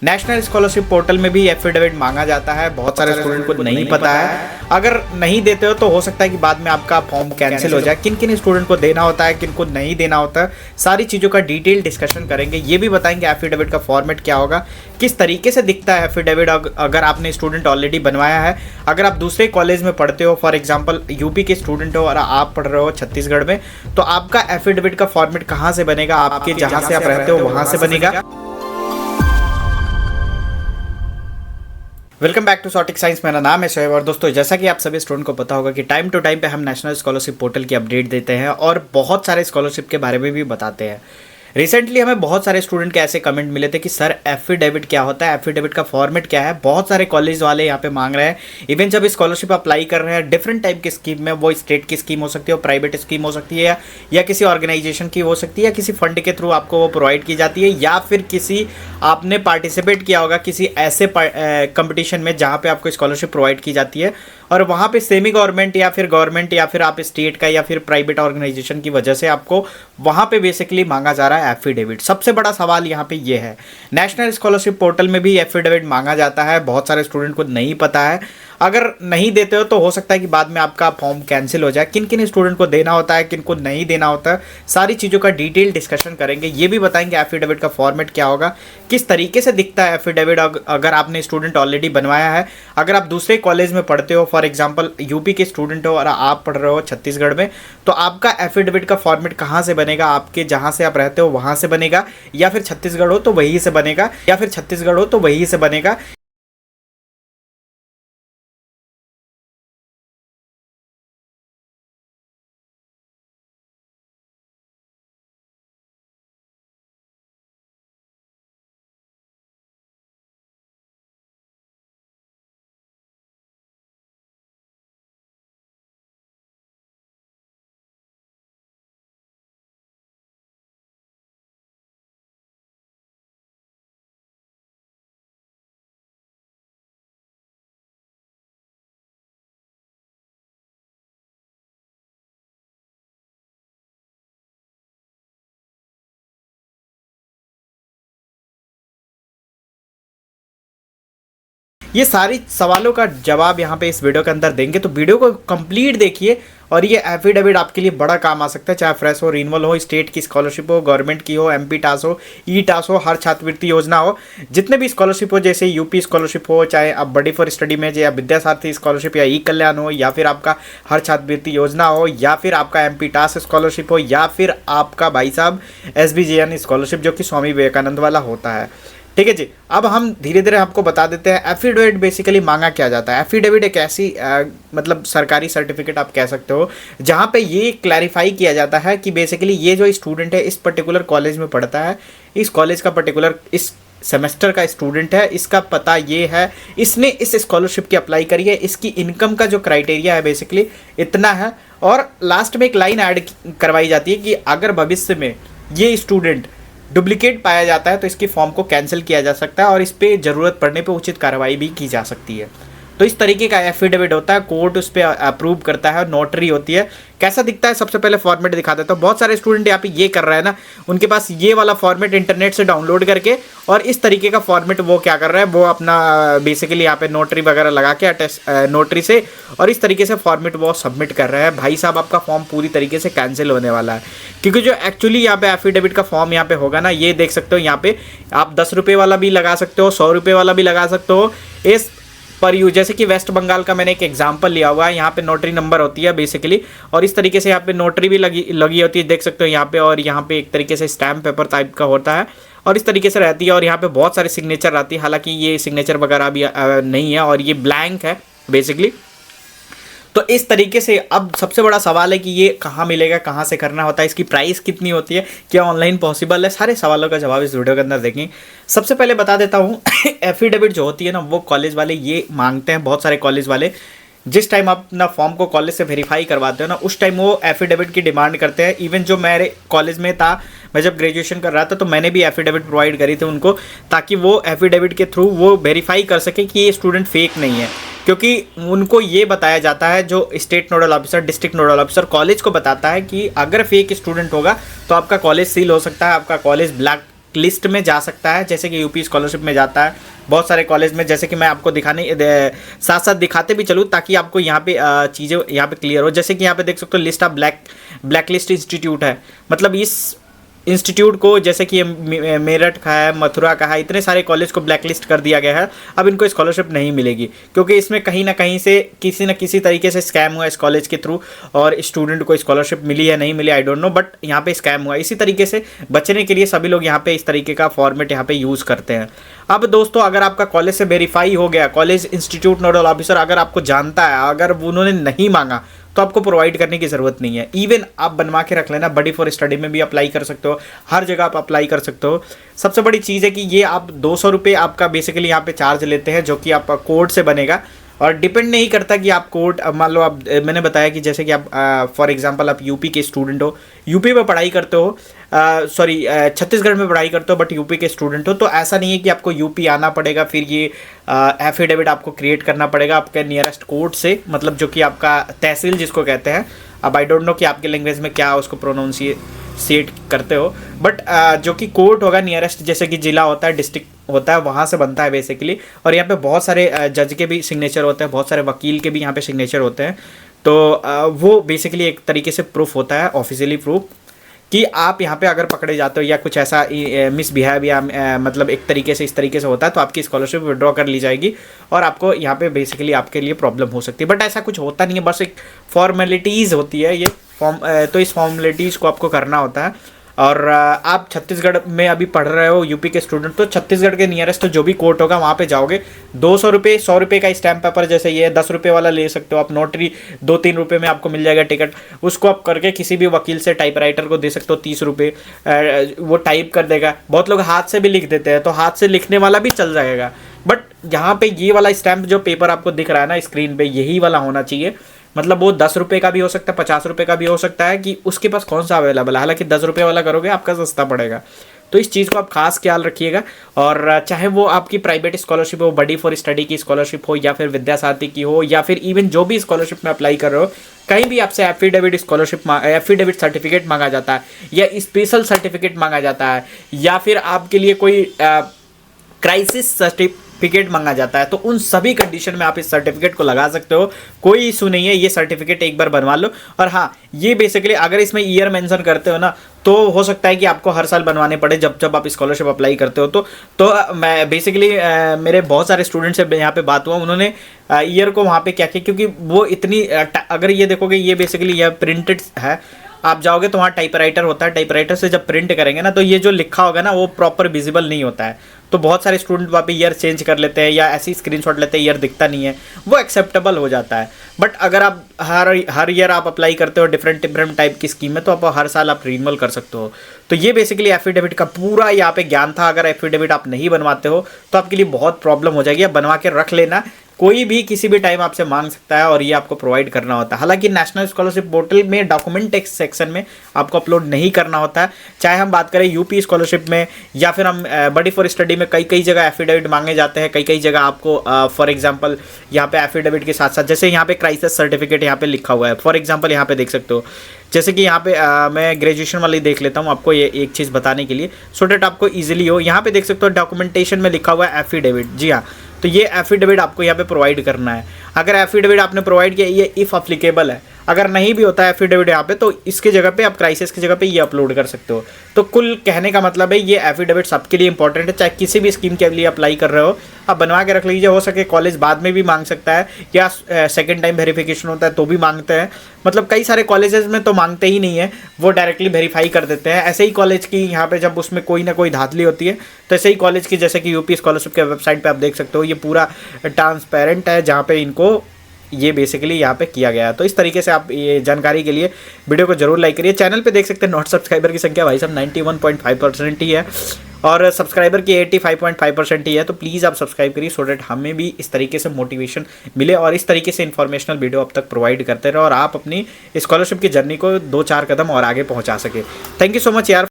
National scholarship portal में भी affidavit मांगा जाता है। बहुत सारे स्टूडेंट को नहीं पता है। अगर नहीं देते हो तो हो सकता है कि बाद में आपका फॉर्म कैंसिल हो जाए। किन किन स्टूडेंट को देना होता है, किन को नहीं देना होता है, सारी चीज़ों का डिटेल डिस्कशन करेंगे। ये भी बताएंगे एफिडेविट का फॉर्मेट क्या होगा, किस तरीके से दिखता है एफिडेविट अगर आपने स्टूडेंट ऑलरेडी बनवाया है। अगर आप दूसरे कॉलेज में पढ़ते हो, फॉर एग्जाम्पल यूपी के स्टूडेंट हो और आप पढ़ रहे हो छत्तीसगढ़ में, तो आपका एफिडेविट का फॉर्मेट कहाँ से बनेगा, आपके जहाँ से आप रहते हो वहाँ से बनेगा। वेलकम बैक टू सॉटिक साइंस। मेरा नाम है शोएब और दोस्तों, जैसा कि आप सभी स्टूडेंट को पता होगा कि टाइम टू टाइम पे हम नेशनल स्कॉलरशिप पोर्टल की अपडेट देते हैं और बहुत सारे स्कॉलरशिप के बारे में भी बताते हैं। रिसेंटली हमें बहुत सारे स्टूडेंट के ऐसे कमेंट मिले थे कि सर एफिडेविट क्या होता है, एफिडेविट का फॉर्मेट क्या है। बहुत सारे कॉलेज वाले यहाँ पे मांग रहे हैं। इवन जब स्कॉलरशिप अप्लाई कर रहे हैं डिफरेंट टाइप की स्कीम में, वो स्टेट की स्कीम हो सकती है, वो प्राइवेट स्कीम हो सकती है, या किसी ऑर्गेनाइजेशन की हो सकती है, या किसी फंड के थ्रू आपको वो प्रोवाइड की जाती है, या फिर किसी आपने पार्टिसिपेट किया होगा किसी ऐसे कंपटीशन में जहाँ पे आपको स्कॉलरशिप प्रोवाइड की जाती है और वहाँ पे सेमी गवर्नमेंट या फिर आप स्टेट का या फिर प्राइवेट ऑर्गेनाइजेशन की वजह से आपको वहाँ पे बेसिकली मांगा जा रहा है एफिडेविट। सबसे बड़ा सवाल यहाँ पे ये है, नेशनल स्कॉलरशिप पोर्टल में भी एफिडेविट मांगा जाता है। बहुत सारे स्टूडेंट को नहीं पता है। अगर नहीं देते हो तो हो सकता है कि बाद में आपका फॉर्म कैंसिल हो जाए। किन किन स्टूडेंट को देना होता है, किन को नहीं देना होता है, सारी चीज़ों का डिटेल डिस्कशन करेंगे। ये भी बताएंगे एफिडेविट का फॉर्मेट क्या होगा, किस तरीके से दिखता है एफिडेविट अगर आपने स्टूडेंट ऑलरेडी बनवाया है। अगर आप दूसरे कॉलेज में पढ़ते हो, फॉर एग्जाम्पल यूपी के स्टूडेंट हो और आप पढ़ रहे हो छत्तीसगढ़ में, तो आपका एफिडेविट का फॉर्मेट कहाँ से बनेगा, आपके जहाँ से आप रहते हो वहाँ से बनेगा, या फिर छत्तीसगढ़ हो तो वहीं से बनेगा। ये सारी सवालों का जवाब यहाँ पे इस वीडियो के अंदर देंगे, तो वीडियो को कंप्लीट देखिए। और ये एफिडेविट आपके लिए बड़ा काम आ सकता है, चाहे फ्रेश हो, रिन्यूअल हो, स्टेट की स्कॉलरशिप हो, गवर्नमेंट की हो, एमपी टास हो, ई टास हो, हर छात्रवृत्ति योजना हो, जितने भी स्कॉलरशिप हो, जैसे यूपी स्कॉलरशिप हो, चाहे आप बडी फॉर स्टडी में, या विद्यासारथी स्कॉलरशिप, या ई कल्याण हो, या फिर आपका हर छात्रवृत्ति योजना हो, या फिर आपका एमपी टास स्कॉलरशिप हो, या फिर आपका भाई साहब SBJN स्कॉलरशिप जो कि स्वामी विवेकानंद वाला होता है। ठीक है जी। अब हम धीरे धीरे आपको बता देते हैं एफिडेविट बेसिकली मांगा क्या जाता है। एफिडेविट एक ऐसी मतलब सरकारी सर्टिफिकेट आप कह सकते हो जहाँ पे ये क्लैरिफाई किया जाता है कि बेसिकली ये जो स्टूडेंट है इस पर्टिकुलर कॉलेज में पढ़ता है, इस कॉलेज का पर्टिकुलर इस सेमेस्टर का स्टूडेंट है, इसका पता ये है, इसने इस स्कॉलरशिप की अप्लाई करी है, इसकी इनकम का जो क्राइटेरिया है बेसिकली इतना है। और लास्ट में एक लाइन ऐड करवाई जाती है कि अगर भविष्य में ये स्टूडेंट डुप्लीकेट पाया जाता है तो इसकी फॉर्म को कैंसिल किया जा सकता है और इस पर ज़रूरत पड़ने पे उचित कार्रवाई भी की जा सकती है। तो इस तरीके का एफिडेविट होता है, कोर्ट उस पर अप्रूव करता है, नोटरी होती है। कैसा दिखता है सबसे पहले फॉर्मेट दिखा देता हूँ। बहुत सारे स्टूडेंट यहाँ पे ये कर रहे हैं ना, उनके पास ये वाला फॉर्मेट इंटरनेट से डाउनलोड करके और इस तरीके का फॉर्मेट वो क्या कर रहा है, वो अपना बेसिकली यहाँ पे नोटरी वगैरह लगा के नोटरी से और इस तरीके से फॉर्मेट वो सबमिट कर रहा है। भाई साहब आपका फॉर्म पूरी तरीके से कैंसिल होने वाला है, क्योंकि जो एक्चुअली यहाँ पे एफिडेविट का फॉर्म यहाँ पे होगा ना, ये देख सकते हो यहाँ पे आप 10 रुपये वाला भी लगा सकते हो, 100 रुपये वाला भी लगा सकते हो। इस पर यू जैसे कि वेस्ट बंगाल का मैंने एक एग्जांपल लिया हुआ है, यहाँ पे नोटरी नंबर होती है बेसिकली, और इस तरीके से यहाँ पे नोटरी भी लगी होती है, देख सकते हो यहाँ पे। और यहाँ पे एक तरीके से स्टैम्प पेपर टाइप का होता है और इस तरीके से रहती है और यहाँ पे बहुत सारे सिग्नेचर रहती है। हालांकि ये सिग्नेचर वगैरह भी नहीं है और ये ब्लैंक है बेसिकली। तो इस तरीके से अब सबसे बड़ा सवाल है कि ये कहाँ मिलेगा, कहाँ से करना होता है, इसकी प्राइस कितनी होती है, क्या ऑनलाइन पॉसिबल है, सारे सवालों का जवाब इस वीडियो के अंदर देखें। सबसे पहले बता देता हूँ एफिडेविट जो होती है ना, वो कॉलेज वाले ये मांगते हैं। बहुत सारे कॉलेज वाले जिस टाइम आप अपना फॉर्म को कॉलेज से वेरीफाई करवाते हो ना, उस टाइम वो एफिडेविट की डिमांड करते हैं। इवन जो मेरे कॉलेज में था, मैं जब ग्रेजुएशन कर रहा था तो मैंने भी एफिडेविट प्रोवाइड करी थी उनको, ताकि वो एफिडेविट के थ्रू वो वेरीफाई कर सके कि ये स्टूडेंट फेक नहीं है। क्योंकि उनको ये बताया जाता है, जो state nodal officer, district nodal officer college को बताता है कि अगर फेक स्टूडेंट होगा तो आपका कॉलेज सील हो सकता है, आपका कॉलेज ब्लैक लिस्ट में जा सकता है, जैसे कि यूपी स्कॉलरशिप में जाता है बहुत सारे कॉलेज में, जैसे कि मैं आपको साथ साथ दिखाते भी चलूँ ताकि आपको यहाँ पे चीज़ें यहाँ पे क्लियर हो। जैसे कि यहाँ पे देख सकते हो list of black list institute है, मतलब इस इंस्टीट्यूट को, जैसे कि ये मेरठ का है, मथुरा का है, इतने सारे कॉलेज को ब्लैक लिस्ट कर दिया गया है। अब इनको स्कॉलरशिप नहीं मिलेगी क्योंकि इसमें कहीं ना कहीं से किसी न किसी तरीके से स्कैम हुआ इस कॉलेज के थ्रू, और स्टूडेंट को स्कॉलरशिप मिली है नहीं मिली आई डोंट नो, बट यहाँ पे स्कैम हुआ। इसी तरीके से बचने के लिए सभी लोग यहाँ पे इस तरीके का फॉर्मेट यहाँ पे यूज़ करते हैं। अब दोस्तों अगर आपका कॉलेज से वेरीफाई हो गया, कॉलेज इंस्टीट्यूट नोडल ऑफिसर अगर आपको जानता है, अगर उन्होंने नहीं मांगा तो आपको प्रोवाइड करने की ज़रूरत नहीं है। इवन आप बनवा के रख लेना, बडी फॉर स्टडी में भी अप्लाई कर सकते हो, हर जगह आप अप्लाई कर सकते हो। सबसे बड़ी चीज़ है कि ये आप 200 रुपये आपका बेसिकली यहाँ पे चार्ज लेते हैं, जो कि आपका कोड से बनेगा और डिपेंड नहीं करता कि आप कोड, मान लो आप, मैंने बताया कि जैसे कि आप फॉर एग्जांपल आप यूपी के स्टूडेंट हो, यूपी में पढ़ाई करते हो, छत्तीसगढ़ में पढ़ाई करते हो बट यूपी के स्टूडेंट हो, तो ऐसा नहीं है कि आपको यूपी आना पड़ेगा, फिर ये एफिडेविट आपको क्रिएट करना पड़ेगा आपके नियरेस्ट कोर्ट से, मतलब जो कि आपका तहसील जिसको कहते हैं। अब आई डोंट नो कि आपके लैंग्वेज में क्या उसको प्रोनाउंसिएट करते हो, बट जो कि कोर्ट होगा नियरेस्ट, जैसे कि जिला होता है, डिस्ट्रिक्ट होता है, वहाँ से बनता है बेसिकली। और यहाँ पे बहुत सारे जज के भी सिग्नेचर होते हैं, बहुत सारे वकील के भी यहाँ पे सिग्नेचर होते हैं, तो वो बेसिकली एक तरीके से प्रूफ होता है, ऑफिशियली प्रूफ, कि आप यहाँ पे अगर पकड़े जाते हो या कुछ ऐसा मिसबिहेव या मतलब एक तरीके से इस तरीके से होता है तो आपकी स्कॉलरशिप विड्रॉ कर ली जाएगी और आपको यहाँ पे बेसिकली आपके लिए प्रॉब्लम हो सकती है। बट ऐसा कुछ होता नहीं है, बस एक फॉर्मेलिटीज़ होती है ये तो इस फॉर्मेलिटीज़ को आपको करना होता है। और आप छत्तीसगढ़ में अभी पढ़ रहे हो, यूपी के स्टूडेंट, तो छत्तीसगढ़ के नियरेस्ट जो भी कोर्ट होगा वहाँ पे जाओगे, 200 रुपये 100 रुपये का स्टैम्प पेपर, जैसे ये 10 रुपये वाला ले सकते हो आप, नोटरी 2-3 रुपये में आपको मिल जाएगा टिकट, उसको आप करके किसी भी वकील से टाइपराइटर को दे सकते हो 30 रुपये, वो टाइप कर देगा। बहुत लोग हाथ से भी लिख देते हैं, तो हाथ से लिखने वाला भी चल जाएगा, बट यहाँ पे ये वाला स्टैम्प जो पेपर आपको दिख रहा है ना स्क्रीन पे, यही वाला होना चाहिए। मतलब वो 10 रुपये का भी हो सकता है, 50 रुपये का भी हो सकता है, कि उसके पास कौन सा अवेलेबल है। हालांकि 10 रुपये वाला करोगे आपका सस्ता पड़ेगा, तो इस चीज़ को आप खास ख्याल रखिएगा। और चाहे वो आपकी प्राइवेट स्कॉलरशिप हो, बडी फॉर स्टडी की स्कॉलरशिप हो, या फिर विद्या साथी की हो, या फिर इवन जो भी स्कॉलरशिप में अप्लाई कर रहे हो, कहीं भी आपसे एफिडेविट स्कॉलरशिप एफिडेविट सर्टिफिकेट मांगा जाता है, या स्पेशल सर्टिफिकेट मांगा जाता है, या फिर आपके लिए कोई क्राइसिस सर्टिफिकेट मांगा जाता है, तो उन सभी कंडीशन में आप इस सर्टिफिकेट को लगा सकते हो, कोई इशू नहीं है। ये सर्टिफिकेट एक बार बनवा लो। और हाँ, ये बेसिकली अगर इसमें ईयर मेंशन करते हो ना, तो हो सकता है कि आपको हर साल बनवाने पड़े जब आप स्कॉलरशिप अप्लाई करते हो। तो मैं बेसिकली मेरे बहुत सारे स्टूडेंट से यहाँ पे बात हुआ, उन्होंने ईयर को वहाँ पे क्या किया, क्योंकि वो इतनी अगर ये देखोगे, ये बेसिकली यह प्रिंटेड है, आप जाओगे तो वहाँ टाइपराइटर होता है, टाइपराइटर से जब प्रिंट करेंगे ना, तो ये जो लिखा होगा ना वो प्रॉपर विजिबल नहीं होता है। तो बहुत सारे स्टूडेंट वहाँ पे ईयर चेंज कर लेते हैं या ऐसी स्क्रीनशॉट लेते हैं, ईयर दिखता नहीं है, वो एक्सेप्टेबल हो जाता है। बट अगर आप हर ईयर आप अप्लाई करते हो डिफरेंट टाइप की स्कीम में, तो आप हर साल आप रिन्यूअल कर सकते हो। तो ये बेसिकली एफिडेविट का पूरा यहाँ पे ज्ञान था। अगर एफिडेविट आप नहीं बनवाते हो तो आपके लिए बहुत प्रॉब्लम हो जाएगी। आप बनवा के रख लेना, कोई भी किसी भी टाइम आपसे मांग सकता है और ये आपको प्रोवाइड करना होता है। हालांकि नेशनल स्कॉलरशिप पोर्टल में डॉक्यूमेंट टेक्स्ट सेक्शन में आपको अपलोड नहीं करना होता है। चाहे हम बात करें यूपी स्कॉलरशिप में, या फिर हम बडी फॉर स्टडी में, कई जगह एफिडेविट मांगे जाते हैं, कई जगह आपको फॉर एग्जांपल यहाँ पे एफिडेविट के साथ साथ, जैसे यहाँ पे क्राइसिस सर्टिफिकेट यहाँ पे लिखा हुआ है, फॉर एग्जांपल यहाँ पे देख सकते हो। जैसे कि यहाँ पे मैं ग्रेजुएशन वाली देख लेता हूँ आपको ये एक चीज़ बताने के लिए, सो डेट आपको ईजिली हो। यहाँ पे देख सकते हो डॉक्यूमेंटेशन में लिखा हुआ है एफिडेविट। जी हाँ, तो ये एफिडेविट आपको यहाँ पे प्रोवाइड करना है। अगर एफिडेविट आपने प्रोवाइड किया, ये इफ़ अप्लीकेबल है, अगर नहीं भी होता है एफिडेविट यहाँ पे, तो इसके जगह पे आप क्राइसिस की जगह पे ये अपलोड कर सकते हो। तो कुल कहने का मतलब है, ये एफिडेविट सबके लिए इंपॉर्टेंट है, चाहे किसी भी स्कीम के लिए अप्लाई कर रहे हो, आप बनवा के रख लीजिए। हो सके कॉलेज बाद में भी मांग सकता है, या सेकेंड टाइम वेरिफिकेशन होता है तो भी मांगते हैं। मतलब कई सारे कॉलेजेस में तो मांगते ही नहीं है, वो डायरेक्टली वेरीफाई कर देते हैं। ऐसे ही कॉलेज की यहाँ पे जब उसमें कोई ना कोई धांधली होती है, तो ऐसे ही कॉलेज की, जैसे कि यूपी स्कॉलरशिप के वेबसाइट पे आप देख सकते हो, ये पूरा ट्रांसपेरेंट है, जहाँ पे इनको ये बेसिकली यहाँ पे किया गया है। तो इस तरीके से आप ये जानकारी के लिए वीडियो को जरूर लाइक करिए। चैनल पे देख सकते हैं नॉट सब्सक्राइबर की संख्या भाई साहब 91.5% ही है, और सब्सक्राइबर की 85.5% ही है। तो प्लीज़ आप सब्सक्राइब करिए, सो डैट हमें भी इस तरीके से मोटिवेशन मिले और इस तरीके से इन्फॉर्मेशनल वीडियो अब तक प्रोवाइड करते रहे, और आप अपनी स्कॉलरशिप की जर्नी को 2-4 कदम और आगे पहुँचा सके। थैंक यू सो मच यार।